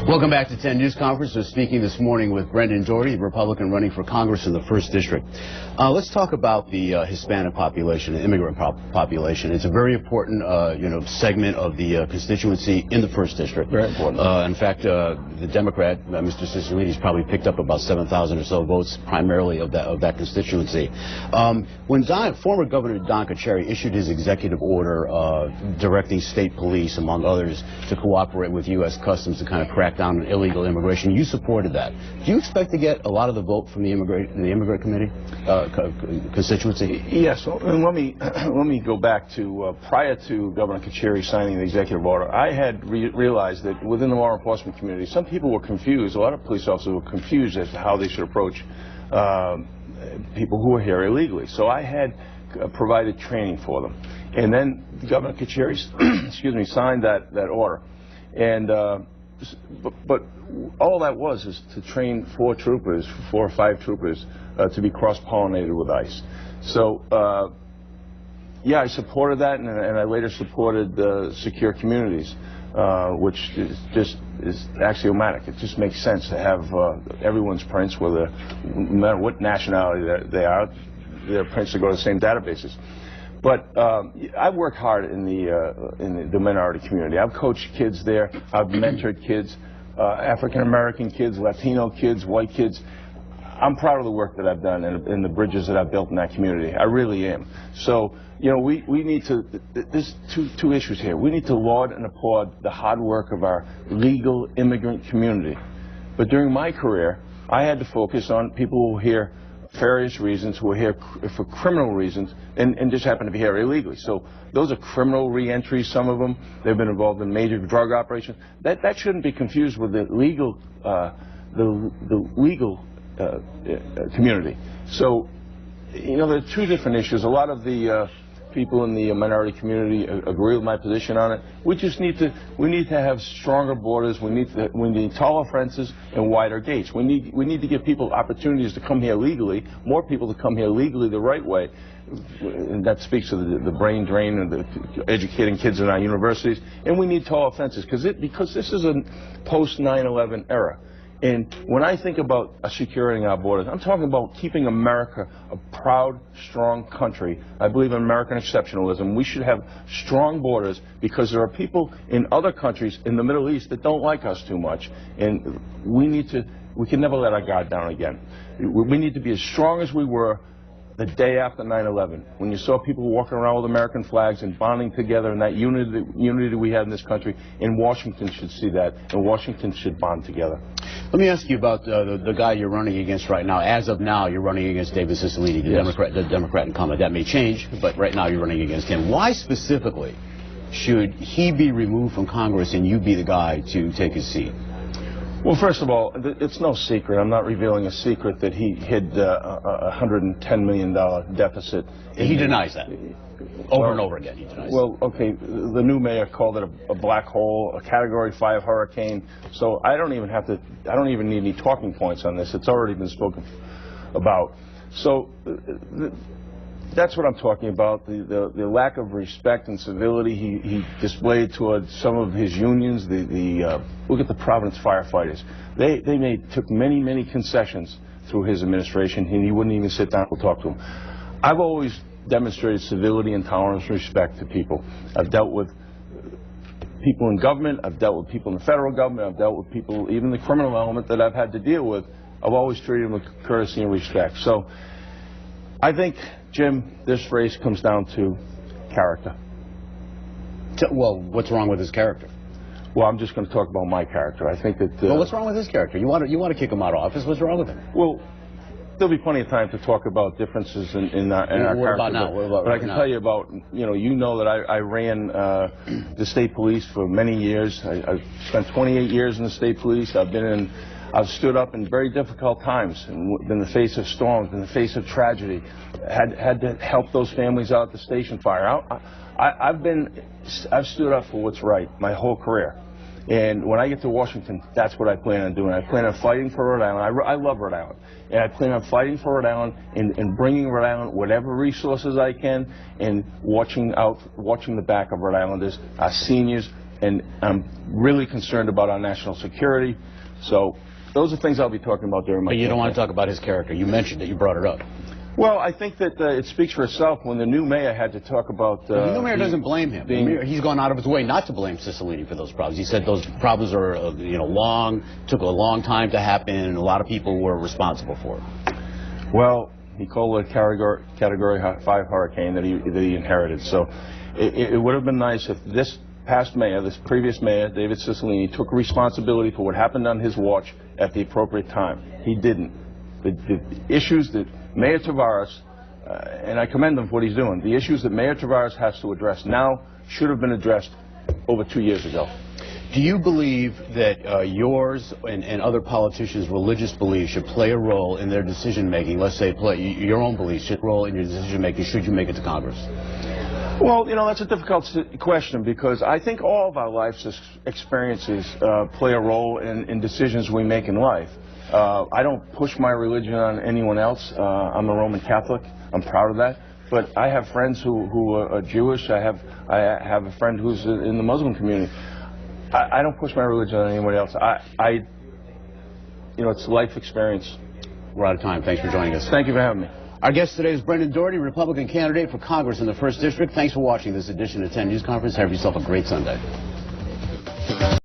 Welcome back to 10 News Conference. We're speaking this morning with Brendan Doherty, Republican running for Congress in the 1st District. Let's talk about the Hispanic population, the immigrant population. It's a very important, segment of the constituency in the 1st District. Very important. In fact, the Democrat, Mr. Cicilline's probably picked up about 7,000 or so votes, primarily of that constituency. When former Governor Don Carcieri issued his executive order directing state police, among others, to cooperate with U.S. Customs to kind of crack down on illegal immigration, you supported that. Do you expect to get a lot of the vote from the immigrant committee constituency? Yes. And let me go back to prior to Governor Carcieri signing the executive order. I had realized that within the law enforcement community, some people were confused. A lot of police officers were confused as to how they should approach people who are here illegally. So I had provided training for them, and then Governor Carcieri, signed that order, and. But all that was is to train 4 or 5 troopers to be cross-pollinated with ICE. So, yeah, I supported that, and I later supported secure communities, which is axiomatic. It just makes sense to have everyone's prints, no matter what nationality they are, their prints to go to the same databases. But I've worked hard in the minority community. I've coached kids there. I've mentored kids, African-American kids, Latino kids, white kids. I'm proud of the work that I've done and the bridges that I've built in that community. I really am. So, we need to, there's two issues here. We need to laud and applaud the hard work of our legal immigrant community. But during my career, I had to focus on people who are here various reasons, who are here for criminal reasons, and just happen to be here illegally. So those are criminal re-entries, some of them. They've been involved in major drug operations. That shouldn't be confused with the legal community. So, there are 2 different issues. A lot of the people in the minority community agree with my position on it. We just need to have stronger borders. We need taller fences and wider gates. We need to give people opportunities to come here legally, more people to come here legally the right way. And that speaks to the brain drain and the educating kids in our universities. And we need taller fences because this is a post 9/11 era. And when I think about securing our borders, I'm talking about keeping America a proud, strong country. I believe in American exceptionalism. We should have strong borders because there are people in other countries in the Middle East that don't like us too much. And we can never let our guard down again. We need to be as strong as we were the day after 9/11, when you saw people walking around with American flags and bonding together, and that unity we have in this country. And Washington should see that, and Washington should bond together. Let me ask you about the guy you're running against right now. As of now, you're running against David Cicilline, the Democrat incumbent. That may change, but right now you're running against him. Why specifically should he be removed from Congress and you be the guy to take his seat? Well, first of all, it's no secret. I'm not revealing a secret that he hid a $110 million deficit. He denies that. Over and over again, he denies that. Well, okay, the new mayor called it a black hole, a Category 5 hurricane. So I don't even need any talking points on this. It's already been spoken about. So that's what I'm talking about, the lack of respect and civility he displayed towards some of his unions. Look at the Providence firefighters. They took many concessions through his administration, and he wouldn't even sit down and talk to them. I've always demonstrated civility and tolerance and respect to people. I've dealt with people in government. I've dealt with people in the federal government. I've dealt with people, even the criminal element that I've had to deal with. I've always treated them with courtesy and respect. So I think, Jim, this race comes down to character. Well, what's wrong with his character? Well, I'm just going to talk about my character. I think that... well, what's wrong with his character? You want to kick him out of office. What's wrong with him? Well, there'll be plenty of time to talk about differences in our character. What about now? But I can tell you about, you know that I ran the state police for many years. I've spent 28 years in the state police. I've stood up in very difficult times, in the face of storms, in the face of tragedy, had to help those families out at the station fire. I've stood up for what's right my whole career. And when I get to Washington, that's what I plan on doing. I plan on fighting for Rhode Island. I love Rhode Island. And I plan on fighting for Rhode Island and bringing Rhode Island whatever resources I can, and watching the back of Rhode Islanders, our seniors, and I'm really concerned about our national security. So those are things I'll be talking about during my But you don't campaign. want to talk about his character. You mentioned it. You brought it up. Well, I think that it speaks for itself when the new mayor had to talk about... The new mayor doesn't blame him. He's gone out of his way not to blame Cicilline for those problems. He said those problems are, took a long time to happen, and a lot of people were responsible for it. Well, he called it a Category 5 hurricane that he inherited. So it would have been nice if this past mayor, this previous mayor, David Cicilline, took responsibility for what happened on his watch at the appropriate time. He didn't. The issues that Mayor Tavares, and I commend him for what he's doing, the issues that Mayor Tavares has to address now should have been addressed over 2 years ago. Do you believe that yours and other politicians' religious beliefs should play a role in their decision-making? Let's say your own beliefs should role in your decision-making should you make it to Congress? Well, that's a difficult question because I think all of our life's experiences play a role in decisions we make in life. I don't push my religion on anyone else. I'm a Roman Catholic. I'm proud of that. But I have friends who are Jewish. I have a friend who's in the Muslim community. I don't push my religion on anyone else. It's life experience. We're out of time. Thanks for joining us. Thank you for having me. Our guest today is Brendan Doherty, Republican candidate for Congress in the 1st District. Thanks for watching this edition of 10 News Conference. Have yourself a great Sunday.